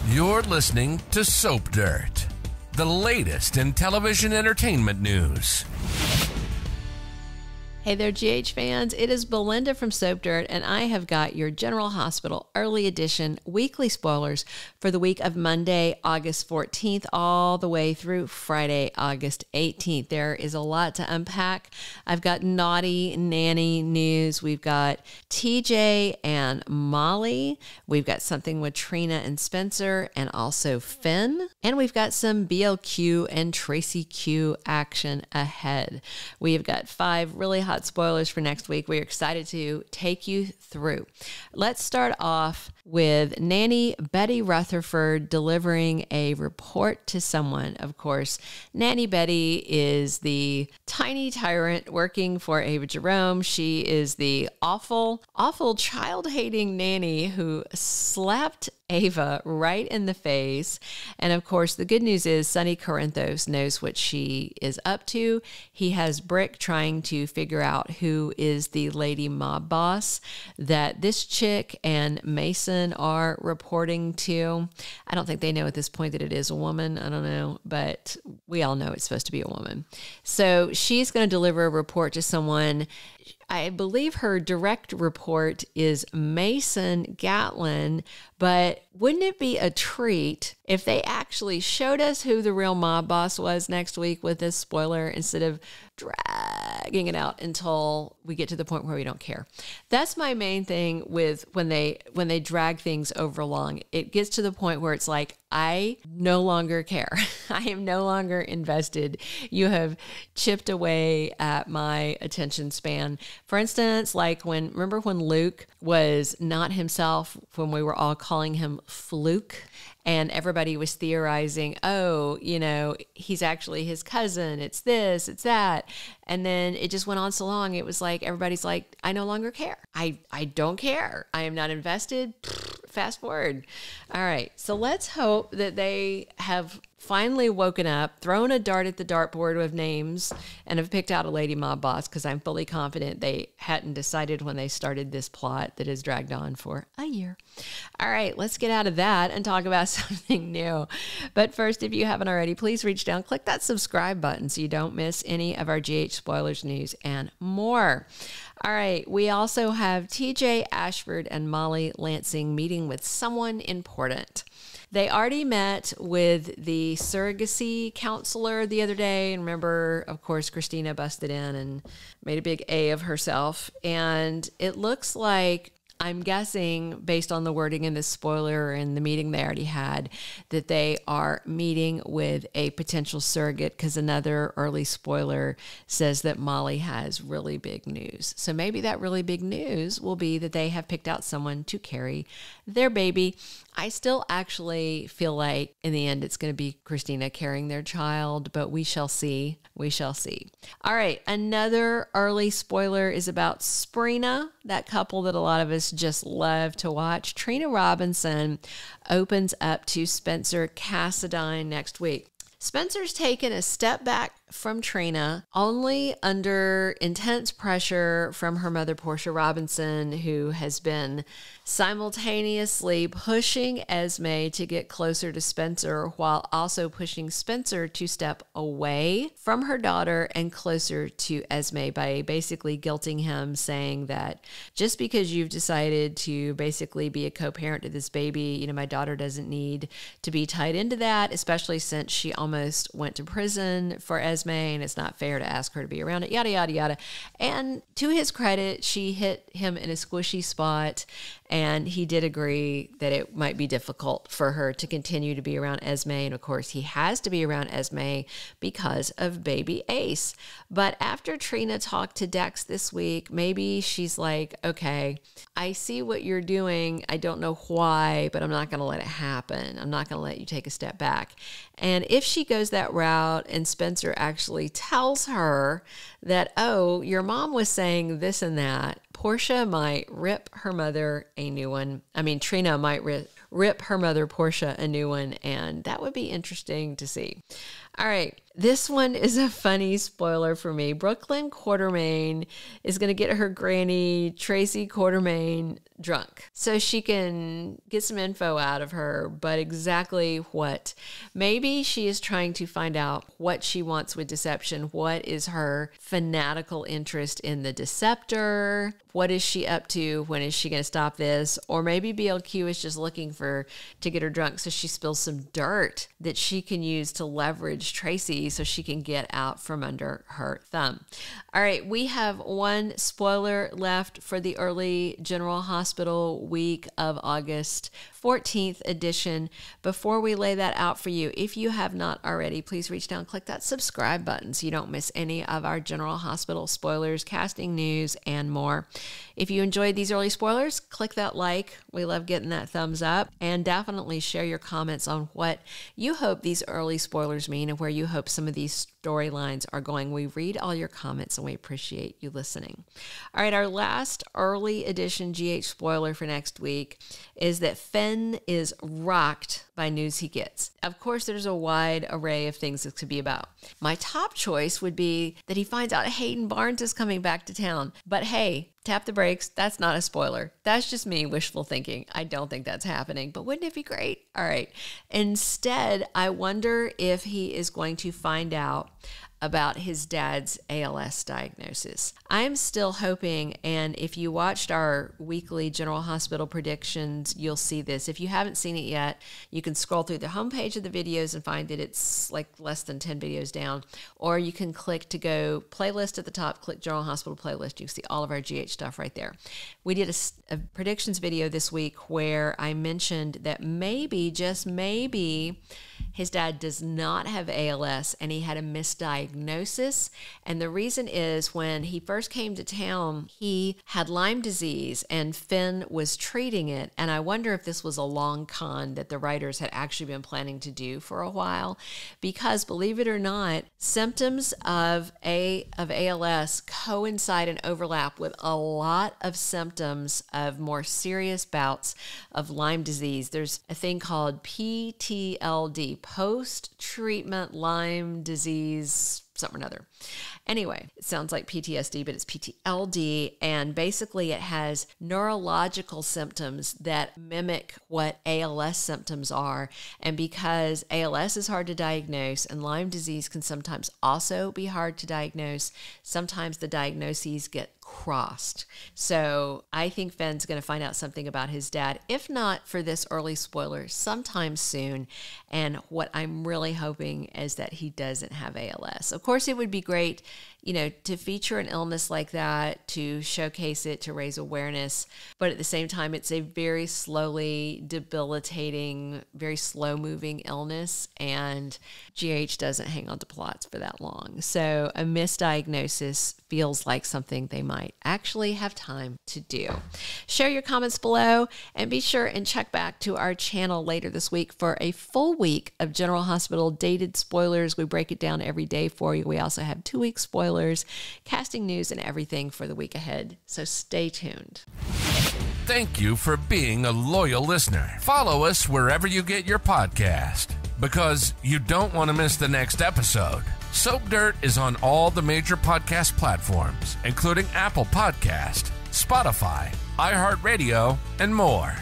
You're listening to Soap Dirt, the latest in television entertainment news. Hey there, GH fans. It is Belinda from Soap Dirt, and I have got your General Hospital Early Edition weekly spoilers for the week of Monday, August 14th, all the way through Friday, August 18th. There is a lot to unpack. I've got naughty nanny news. We've got TJ and Molly. We've got something with Trina and Spencer, and also Finn. And we've got some BLQ and Tracy Q action ahead. We have got 5 really hot spoilers for next week. We're excited to take you through. Let's start off with Nanny Betty Rutherford delivering a report to someone. Of course, Nanny Betty is the tiny tyrant working for Ava Jerome. She is the awful child-hating nanny who slapped Ava right in the face. And of course, the good news is Sonny Corinthos knows what she is up to. He has Brick trying to figure out who is the lady mob boss that this chick and Mason are reporting to. I don't think they know at this point that it is a woman. I don't know, but we all know it's supposed to be a woman. So she's going to deliver a report to someone. I believe her direct report is Mason Gatlin, but wouldn't it be a treat if they actually showed us who the real mob boss was next week with this spoiler instead of dragging it out until we get to the point where we don't care? That's my main thing with when they drag things over long. It gets to the point where it's like, I no longer care. I am no longer invested. You have chipped away at my attention span. For instance, like remember when Luke was not himself, when we were all calling him Fluke, and everybody was theorizing, oh, he's actually his cousin. It's this, it's that. And then it just went on so long. It was like, everybody's like, I no longer care. I don't care. I am not invested. Fast forward. All right. So let's hope that they have finally woken up, thrown a dart at the dartboard of names, and have picked out a lady mob boss, because I'm fully confident they hadn't decided when they started this plot that has dragged on for a year. All right, let's get out of that and talk about something new. But first, if you haven't already, please reach down, click that subscribe button so you don't miss any of our GH spoilers, news, and more. All right, we also have TJ Ashford and Molly Lansing meeting with someone important. They already met with the surrogacy counselor the other day. And remember, of course, Christina busted in and made a big A of herself. And it looks like, I'm guessing, based on the wording in this spoiler and the meeting they already had, that they are meeting with a potential surrogate, because another early spoiler says that Molly has really big news. So maybe that really big news will be that they have picked out someone to carry their baby. I still actually feel like in the end it's going to be Christina carrying their child, but we shall see. We shall see. All right, another early spoiler is about Sprina, that couple that a lot of us just love to watch. Trina Robinson opens up to Spencer Cassadine next week. Spencer's taken a step back from Trina, only under intense pressure from her mother, Portia Robinson, who has been simultaneously pushing Esme to get closer to Spencer while also pushing Spencer to step away from her daughter and closer to Esme by basically guilting him, saying that just because you've decided to basically be a co-parent to this baby, my daughter doesn't need to be tied into that, especially since she almost went to prison for Esme, and it's not fair to ask her to be around it, yada, yada, yada. And to his credit, she hit him in a squishy spot, and he did agree that it might be difficult for her to continue to be around Esme. And of course, he has to be around Esme because of baby Ace. But after Trina talked to Dex this week, maybe she's like, okay, I see what you're doing. I don't know why, but I'm not going to let it happen. I'm not going to let you take a step back. And if she goes that route and Spencer actually tells her that, oh, your mom was saying this and that, Portia might rip her mother a new one. I mean, Trina might rip her mother, Portia, a new one, and that would be interesting to see. All right, This one is a funny spoiler for me. Brook Lynn Quartermaine is going to get her Granny Tracy Quartermaine drunk so she can get some info out of her, but exactly what? Maybe she is trying to find out what she wants with deception. What is her fanatical interest in the deceptor? What is she up to? When is she going to stop this? Or maybe BLQ is just looking to get her drunk so she spills some dirt that she can use to leverage Tracy so she can get out from under her thumb. All right, we have one spoiler left for the early General Hospital week of August 14th edition. Before we lay that out for you, if you have not already, please reach down and click that subscribe button so you don't miss any of our General Hospital spoilers, casting news, and more. If you enjoyed these early spoilers, click that like. We love getting that thumbs up. And definitely share your comments on what you hope these early spoilers mean and where you hope some of these storylines are going. We read all your comments and we appreciate you listening. All right, our last early edition GH spoiler for next week is that Finn is rocked by news he gets. Of course, there's a wide array of things this could be about. My top choice would be that he finds out Hayden Barnes is coming back to town. But hey, tap the brakes. That's not a spoiler. That's just me wishful thinking. I don't think that's happening, but wouldn't it be great? All right. Instead, I wonder if he is going to find out about his dad's ALS diagnosis. I'm still hoping, and if you watched our weekly General Hospital predictions, you'll see this. If you haven't seen it yet, you can scroll through the homepage of the videos and find that it's like less than 10 videos down, or you can click to go playlist at the top, click General Hospital playlist. You can see all of our GH stuff right there. We did a predictions video this week where I mentioned that maybe, just maybe, his dad does not have ALS and he had a misdiagnosis. And the reason is when he first came to town, he had Lyme disease and Finn was treating it. And I wonder if this was a long con that the writers had actually been planning to do for a while, because believe it or not, symptoms of ALS coincide and overlap with a lot of symptoms of more serious bouts of Lyme disease. There's a thing called PTLD, post-treatment Lyme disease, something or another. Anyway, it sounds like PTSD, but it's PTLD, and basically it has neurological symptoms that mimic what ALS symptoms are. And because ALS is hard to diagnose and Lyme disease can sometimes also be hard to diagnose, sometimes the diagnoses get crossed. So I think Finn's going to find out something about his dad, if not for this early spoiler, sometime soon. And what I'm really hoping is that he doesn't have ALS. Of course, it would be great, to feature an illness like that, to showcase it, to raise awareness. But at the same time, it's a very slowly debilitating, very slow moving illness. And GH doesn't hang on to plots for that long. So a misdiagnosis feels like something they might actually have time to do. Share your comments below and be sure and check back to our channel later this week for a full week of General Hospital dated spoilers. We break it down every day for you. We also have 2-week spoilers, casting news, and everything for the week ahead. So stay tuned. Thank you for being a loyal listener. Follow us wherever you get your podcast, because you don't want to miss the next episode. Soap Dirt is on all the major podcast platforms, including Apple Podcast, Spotify, iHeartRadio, and more.